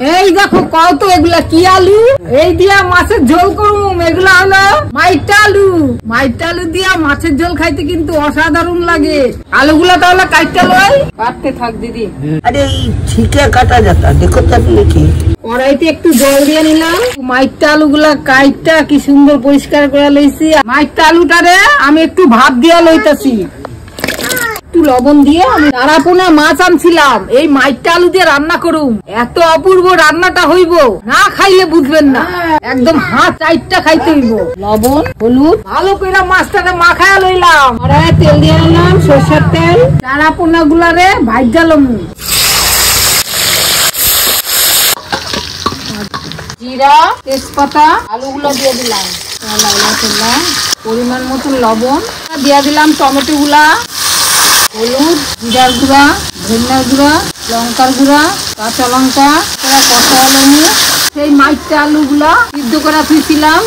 এই দেখো কত এগুলা কি আলু, এই দিয়া মাছের ঝোল করুম। এগুলা হলো মাইটা আলু। মাইটা আলু দিয়া মাছের ঝোল খাইতে কিন্তু অসাধারণ লাগে। আলুগুলা তাহলে কাটতে লই, কাটতে থাক দিদি। আরে ঠিকই কাটা যাতা, দেখো তো নাকি কড়াইতে একটু জল দিয়ে নিলাম। মাইটা আলুগুলা কাইটটা কি সুন্দর পরিষ্কার করে লইছি। মাইটা আলুটারে আমি একটু ভাত দিয়া লইতাছি, একটু লবণ দিয়ে। আমি তারাপোনা মাছ আনছিলাম, এই মাইটা আলু দিয়ে রান্না করুম। এত অপূর্ব রান্নাটা হইব, না খাইলে বুঝবেন না। একদম হাত চাইটটা খাইতে হইব। লবণ হলুদ ভালো করে মাছটাকে মাখায়া লইলাম। কড়াইয়ে তেল দিয়ে নিলাম, সরষের তেল। তারাপোনা গুলারে ভাইজা লমু। জিরা তেজপাতা আলুগুলো দিয়ে দিলাম। পরিমাণ মতন লবণ দিয়ে দিলাম। টমেটো গুলা, হলুদ, জিরার গুঁড়া, ধনিয়ার গুঁড়া, লঙ্কার গুঁড়া, কাঁচা লঙ্কা কষা আলু। সেই মাইটা আলুগুলা সিদ্ধ করে থুইছিলাম,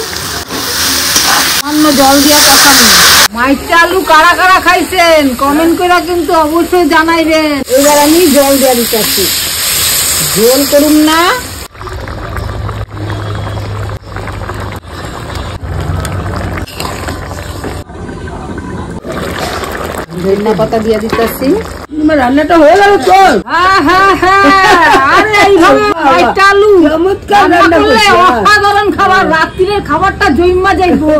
সামান্য জল দিয়ে কষানো। মাইটা আলু কারা কারা খাইছেন কমেন্ট করে কিন্তু অবশ্যই জানাইবেন। এবার আমি জল দিয়ে দিতেছি, ঝোল করুন না। ধনিয়া পাতা দিয়ে দিতেছি। রান্নাটা হয়ে গেল তো? আরে এইভাবে মাইটা আলু রান্না করলে অসাধারণ খাবার। রাত্রির খাবারটা জইমা যাইবো।